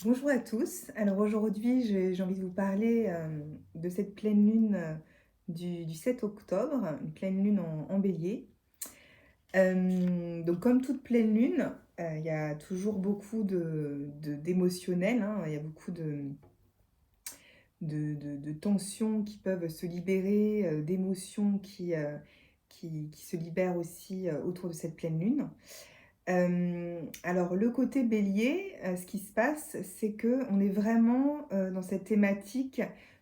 Bonjour à tous. Alors aujourd'hui, j'ai envie de vous parler de cette pleine lune du 7 octobre, une pleine lune en bélier. Donc comme toute pleine lune, il y a toujours beaucoup d'émotionnel, hein. Il y a beaucoup de tensions qui peuvent se libérer, d'émotions qui se libèrent aussi autour de cette pleine lune. Alors le côté bélier, ce qui se passe, c'est que on est vraiment, dans cette thématique,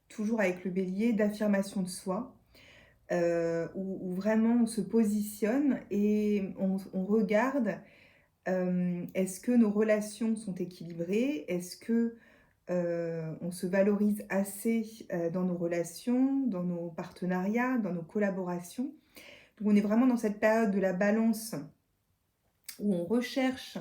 toujours avec le bélier, d'affirmation de soi, où vraiment on se positionne et on regarde, est-ce que nos relations sont équilibrées? Est-ce que, on se valorise assez, dans nos relations, dans nos partenariats, dans nos collaborations? Donc on est vraiment dans cette période de la balance où on recherche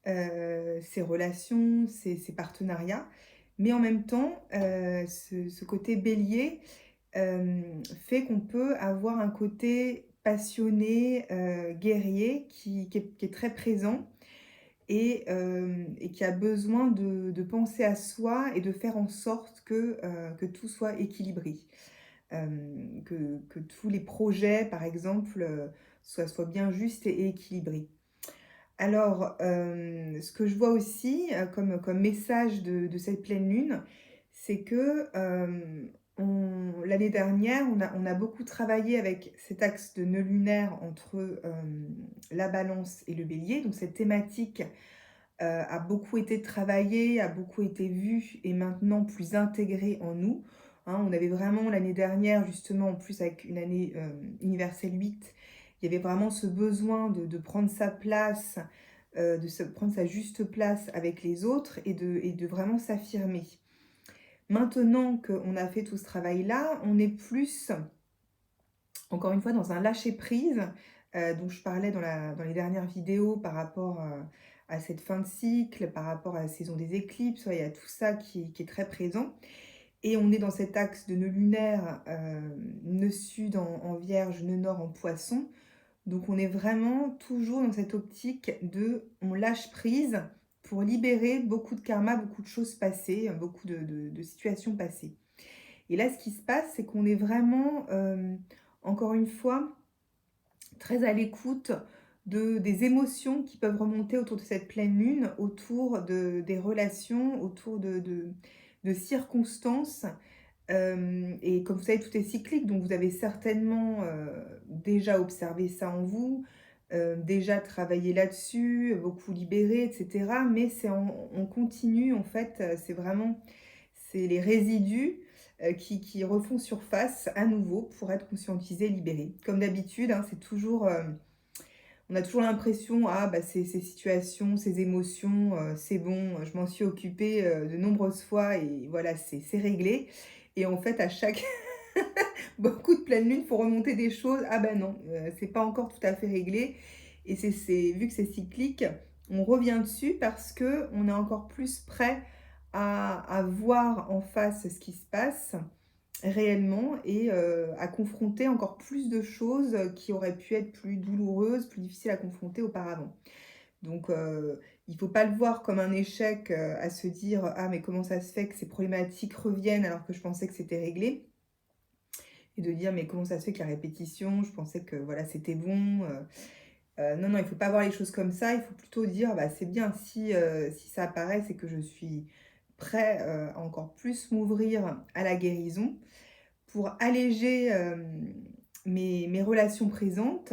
ses relations, ses partenariats. Mais en même temps, ce côté bélier, fait qu'on peut avoir un côté passionné, guerrier qui est très présent et qui a besoin de penser à soi et de faire en sorte que tout soit équilibré. Que tous les projets, par exemple, soient bien justes et équilibrés. Alors, ce que je vois aussi, comme message de cette pleine lune, c'est que, l'année dernière, on a beaucoup travaillé avec cet axe de nœud lunaire entre, la Balance et le Bélier. Donc cette thématique, a beaucoup été travaillée, a beaucoup été vue et maintenant plus intégrée en nous, hein. On avait vraiment l'année dernière, justement, en plus avec une année, universelle 8, il y avait vraiment ce besoin de prendre sa place, prendre sa juste place avec les autres et de vraiment s'affirmer. Maintenant qu'on a fait tout ce travail-là, on est plus, encore une fois, dans un lâcher-prise, dont je parlais dans les dernières vidéos par rapport, à cette fin de cycle, par rapport à la saison des éclipses. Ouais, il y a tout ça qui est très présent et on est dans cet axe de nœud lunaire, nœud sud en Vierge, nœud nord en Poisson. Donc on est vraiment toujours dans cette optique de on lâche prise pour libérer beaucoup de karma, beaucoup de choses passées, beaucoup de situations passées. Et là, ce qui se passe, c'est qu'on est vraiment, encore une fois, très à l'écoute des émotions qui peuvent remonter autour de cette pleine lune, autour des relations, autour de circonstances. Et comme vous savez, tout est cyclique, donc vous avez certainement, déjà observé ça en vous, déjà travaillé là-dessus, beaucoup libéré et cetera. Mais c'est on continue en fait, c'est les résidus, qui refont surface à nouveau pour être conscientisés, libérés. Comme d'habitude, hein, c'est toujours, on a toujours l'impression: «Ah bah, ces situations, ces émotions, c'est bon, je m'en suis occupée, de nombreuses fois et voilà, c'est réglé». Et en fait, à chaque beaucoup de pleine lune, faut remonter des choses. Ah ben non, c'est pas encore tout à fait réglé et c'est vu que c'est cyclique, on revient dessus parce que on est encore plus prêt à voir en face ce qui se passe réellement et à confronter encore plus de choses, qui auraient pu être plus douloureuses, plus difficiles à confronter auparavant. Donc il faut pas le voir comme un échec, à se dire: «Ah mais comment ça se fait que ces problématiques reviennent alors que je pensais que c'était réglé?» Et de dire: «Mais comment ça se fait que la répétition, je pensais que voilà, c'était bon», non, non, il faut pas voir les choses comme ça. Il faut plutôt dire: «Bah, c'est bien si ça apparaît, c'est que je suis prêt, à encore plus m'ouvrir à la guérison pour alléger, mes relations présentes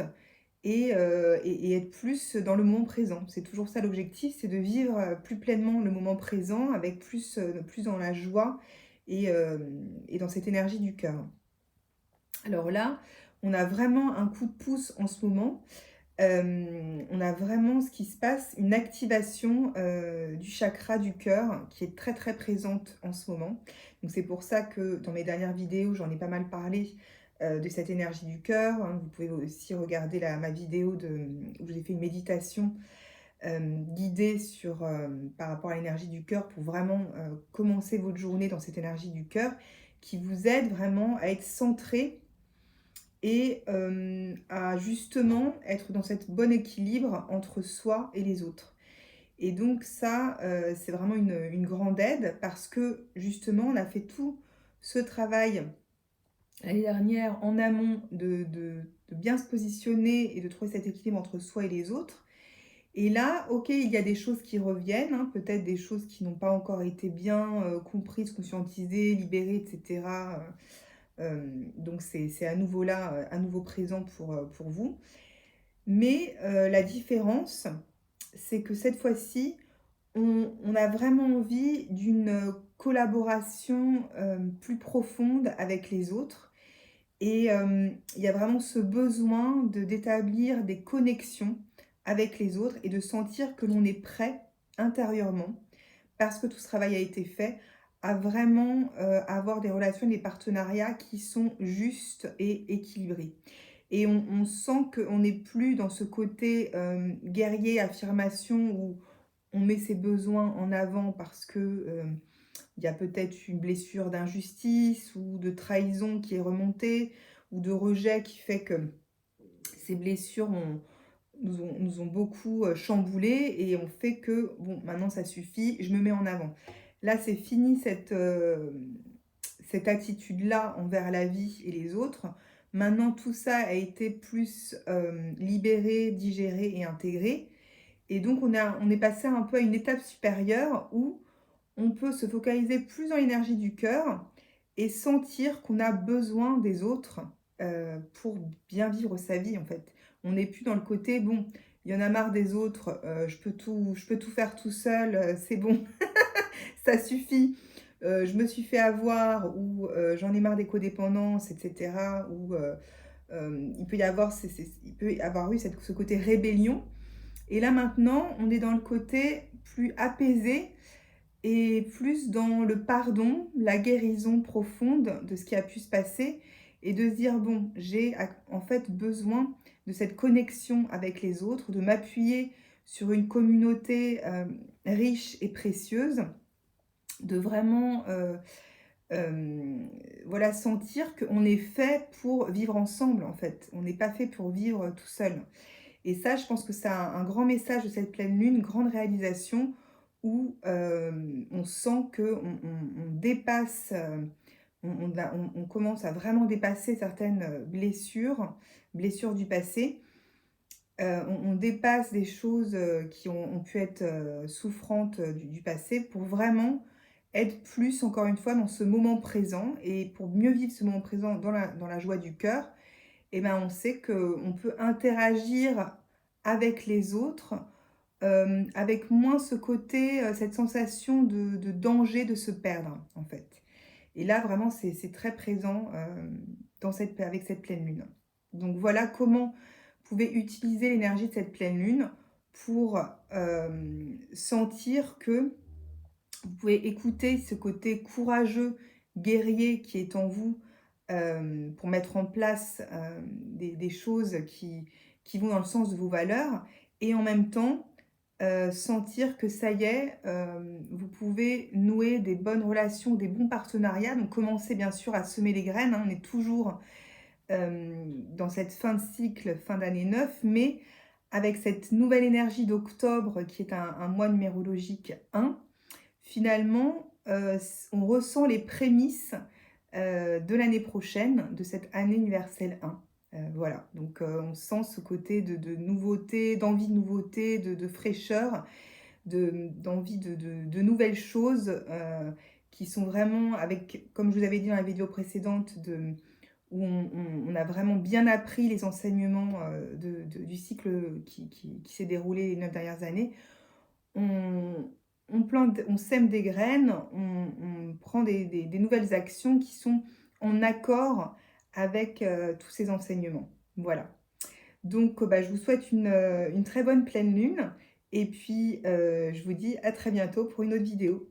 et être plus dans le moment présent». C'est toujours ça l'objectif, c'est de vivre, plus pleinement le moment présent avec plus dans la joie et dans cette énergie du cœur. Alors là, on a vraiment un coup de pouce en ce moment. On a vraiment ce qui se passe, une activation, du chakra du cœur qui est très, très présente en ce moment. Donc c'est pour ça que dans mes dernières vidéos, j'en ai pas mal parlé, de cette énergie du cœur, hein. Vous pouvez aussi regarder ma vidéo où j'ai fait une méditation, guidée par rapport à l'énergie du cœur pour vraiment, commencer votre journée dans cette énergie du cœur qui vous aide vraiment à être centré et à justement être dans cet bon équilibre entre soi et les autres. Et donc ça, c'est vraiment une grande aide parce que justement, on a fait tout ce travail l'année dernière en amont de bien se positionner et de trouver cet équilibre entre soi et les autres. Et là, OK, il y a des choses qui reviennent, hein, peut-être des choses qui n'ont pas encore été bien, comprises, conscientisées, libérées et cetera, donc c'est à nouveau là, à nouveau présent pour vous. Mais, la différence, c'est que cette fois-ci, on a vraiment envie d'une collaboration, plus profonde avec les autres et il y a vraiment ce besoin d'établir des connexions avec les autres et de sentir que l'on est prêt intérieurement, parce que tout ce travail a été fait, à vraiment, avoir des relations, des partenariats qui sont justes et équilibrés. Et on sent qu'on n'est plus dans ce côté, guerrier, affirmation où on met ses besoins en avant parce que, il y a peut-être une blessure d'injustice ou de trahison qui est remontée ou de rejet qui fait que ces blessures nous ont beaucoup, chamboulés et ont fait que: «Bon, maintenant ça suffit, je me mets en avant». Là, c'est fini cette attitude-là envers la vie et les autres. Maintenant, tout ça a été plus, libéré, digéré et intégré et donc on est passé un peu à une étape supérieure où on peut se focaliser plus dans l'énergie du cœur et sentir qu'on a besoin des autres, pour bien vivre sa vie, en fait. On n'est plus dans le côté: «Bon, il y en a marre des autres, je peux tout faire tout seul, c'est bon, ça suffit, je me suis fait avoir» ou «J'en ai marre des codépendances» et cetera ou il peut y avoir il peut y avoir, oui, ce côté rébellion et là, maintenant, on est dans le côté plus apaisé et plus dans le pardon, la guérison profonde de ce qui a pu se passer et de se dire: «Bon, j'ai en fait besoin de cette connexion avec les autres, de m'appuyer sur une communauté, riche et précieuse, de vraiment, voilà, sentir qu'on est fait pour vivre ensemble, en fait. On n'est pas fait pour vivre tout seul». Et ça, je pense que c'est un grand message de cette pleine lune, une grande réalisation où, on sent qu'on dépasse, on commence à vraiment dépasser certaines, blessures du passé. On dépasse des choses, qui ont pu être, souffrantes, du passé pour vraiment être plus, encore une fois, dans ce moment présent et pour mieux vivre ce moment présent dans la joie du cœur et ben, on sait qu'on peut interagir avec les autres, avec moins ce côté, cette sensation de danger de se perdre, en fait. Et là, vraiment, c'est très présent, avec cette pleine lune. Donc voilà comment vous pouvez utiliser l'énergie de cette pleine lune pour, sentir que vous pouvez écouter ce côté courageux, guerrier qui est en vous, pour mettre en place, des choses qui vont dans le sens de vos valeurs et en même temps, sentir que ça y est, vous pouvez nouer des bonnes relations, des bons partenariats. Donc commencer bien sûr à semer les graines, hein. On est toujours, dans cette fin de cycle, fin d'année 9, mais avec cette nouvelle énergie d'octobre qui est un mois numérologique 1. Finalement, on ressent les prémices, de l'année prochaine, de cette année universelle 1. Voilà, donc on sent ce côté de nouveauté, d'envie de nouveauté, de fraîcheur, d'envie de nouvelles choses, qui sont vraiment avec comme je vous avais dit dans la vidéo précédente, où on a vraiment bien appris les enseignements, du cycle qui s'est déroulé les 9 dernières années. On on sème des graines, on prend des nouvelles actions qui sont en accord avec, tous ces enseignements. Voilà. Donc, bah, je vous souhaite une très bonne pleine lune et puis, je vous dis à très bientôt pour une autre vidéo.